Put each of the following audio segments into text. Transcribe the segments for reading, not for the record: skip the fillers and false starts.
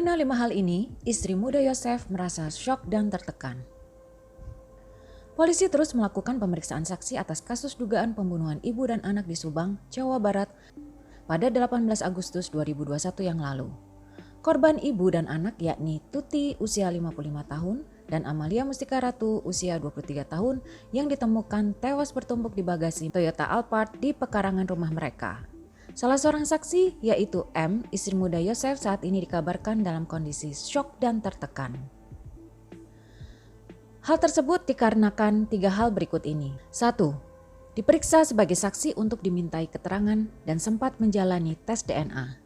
Karena 5 hal ini, istri muda Yosef merasa syok dan tertekan. Polisi terus melakukan pemeriksaan saksi atas kasus dugaan pembunuhan ibu dan anak di Subang, Jawa Barat pada 18 Agustus 2021 yang lalu. Korban ibu dan anak yakni Tuti usia 55 tahun dan Amalia Mustika Ratu usia 23 tahun yang ditemukan tewas bertumpuk di bagasi Toyota Alphard di pekarangan rumah mereka. Salah seorang saksi yaitu M, istri muda Yosef saat ini dikabarkan dalam kondisi syok dan tertekan. Hal tersebut dikarenakan 3 hal berikut ini. 1. Diperiksa sebagai saksi untuk dimintai keterangan dan sempat menjalani tes DNA.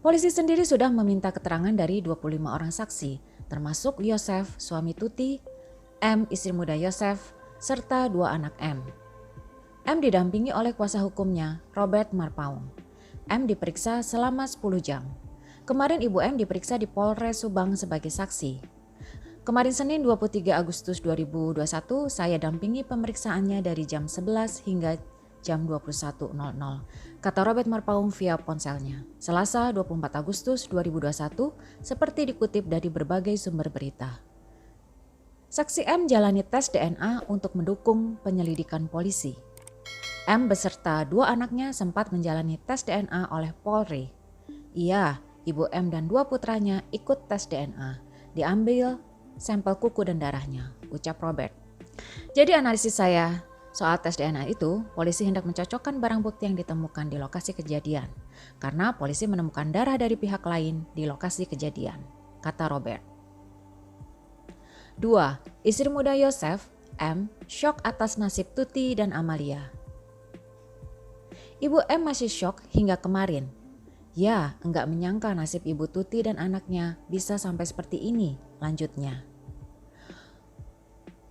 Polisi sendiri sudah meminta keterangan dari 25 orang saksi, termasuk Yosef, suami Tuti, M, istri muda Yosef, serta 2 anak M. M didampingi oleh kuasa hukumnya, Robert Marpaung. M diperiksa selama 10 jam. Kemarin Ibu M diperiksa di Polres Subang sebagai saksi. Kemarin Senin 23 Agustus 2021 saya dampingi pemeriksaannya dari jam 11 hingga jam 21.00, kata Robert Marpaung via ponselnya. Selasa 24 Agustus 2021 seperti dikutip dari berbagai sumber berita. Saksi M jalani tes DNA untuk mendukung penyelidikan polisi. M beserta 2 anaknya sempat menjalani tes DNA oleh Polri. Ia, Ibu M dan 2 putranya ikut tes DNA. Diambil sampel kuku dan darahnya, ucap Robert. Jadi analisis saya soal tes DNA itu, polisi hendak mencocokkan barang bukti yang ditemukan di lokasi kejadian. Karena polisi menemukan darah dari pihak lain di lokasi kejadian, kata Robert. 2. Istri muda Yosef, M, syok atas nasib Tuti dan Amalia. Ibu M masih syok hingga kemarin. Ya, enggak menyangka nasib Ibu Tuti dan anaknya bisa sampai seperti ini, lanjutnya.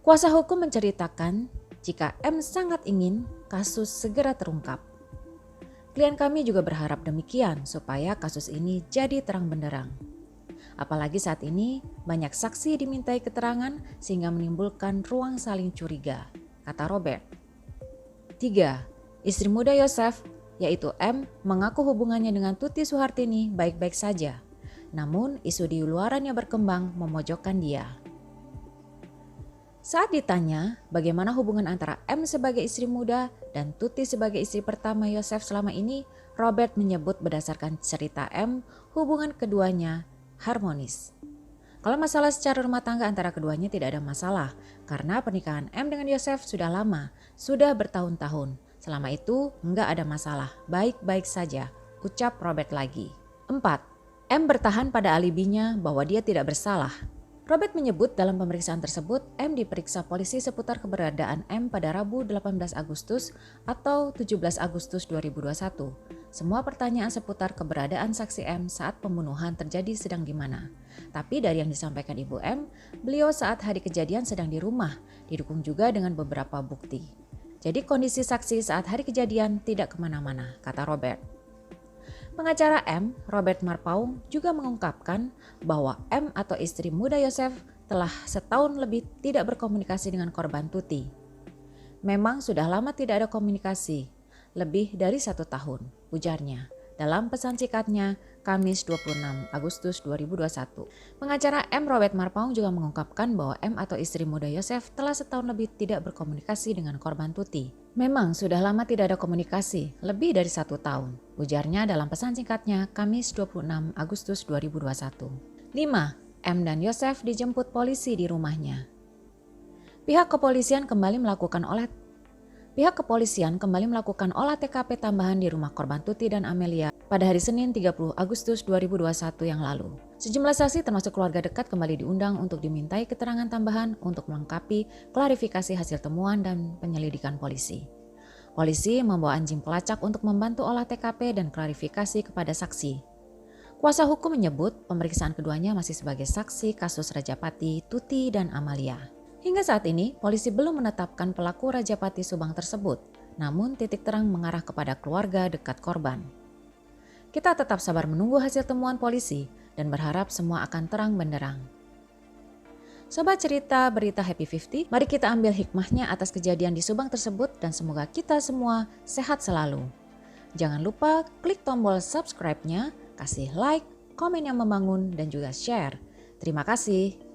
Kuasa hukum menceritakan jika M sangat ingin kasus segera terungkap. Klien kami juga berharap demikian supaya kasus ini jadi terang benderang. Apalagi saat ini banyak saksi dimintai keterangan sehingga menimbulkan ruang saling curiga, kata Robert. 3. Istri muda Yosef, yaitu M, mengaku hubungannya dengan Tuti Suhartini baik-baik saja. Namun isu di luarannya berkembang memojokkan dia. Saat ditanya bagaimana hubungan antara M sebagai istri muda dan Tuti sebagai istri pertama Yosef selama ini, Robert menyebut berdasarkan cerita M, hubungan keduanya harmonis. Kalau masalah secara rumah tangga antara keduanya tidak ada masalah, karena pernikahan M dengan Yosef sudah lama, sudah bertahun-tahun. Selama itu enggak ada masalah, baik-baik saja, ucap Robert lagi. 4. M bertahan pada alibinya bahwa dia tidak bersalah. Robert menyebut dalam pemeriksaan tersebut M diperiksa polisi seputar keberadaan M pada Rabu 18 Agustus atau 17 Agustus 2021. Semua pertanyaan seputar keberadaan saksi M saat pembunuhan terjadi sedang di mana. Tapi dari yang disampaikan Ibu M, beliau saat hari kejadian sedang di rumah, didukung juga dengan beberapa bukti. Jadi kondisi saksi saat hari kejadian tidak kemana-mana, kata Robert. Pengacara M, Robert Marpaung, juga mengungkapkan bahwa M atau istri muda Yosef telah setahun lebih tidak berkomunikasi dengan korban Tuti. Memang sudah lama tidak ada komunikasi, lebih dari 1 tahun, ujarnya dalam pesan singkatnya Kamis 26 Agustus 2021. Pengacara M, Robert Marpaung, juga mengungkapkan bahwa M atau istri muda Yosef telah setahun lebih tidak berkomunikasi dengan korban Tuti. Memang sudah lama tidak ada komunikasi, lebih dari 1 tahun, ujarnya dalam pesan singkatnya Kamis 26 Agustus 2021. 5. M dan Yosef dijemput polisi di rumahnya. Pihak kepolisian kembali melakukan olah TKP tambahan di rumah korban Tuti dan Amelia pada hari Senin 30 Agustus 2021 yang lalu. Sejumlah saksi termasuk keluarga dekat kembali diundang untuk dimintai keterangan tambahan untuk melengkapi klarifikasi hasil temuan dan penyelidikan polisi. Polisi membawa anjing pelacak untuk membantu olah TKP dan klarifikasi kepada saksi. Kuasa hukum menyebut pemeriksaan keduanya masih sebagai saksi kasus Rajapati, Tuti, dan Amalia. Hingga saat ini, polisi belum menetapkan pelaku Rajapati Subang tersebut, namun titik terang mengarah kepada keluarga dekat korban. Kita tetap sabar menunggu hasil temuan polisi dan berharap semua akan terang benderang. Sobat cerita berita Happy 50, mari kita ambil hikmahnya atas kejadian di Subang tersebut dan semoga kita semua sehat selalu. Jangan lupa klik tombol subscribe-nya, kasih like, komen yang membangun, dan juga share. Terima kasih.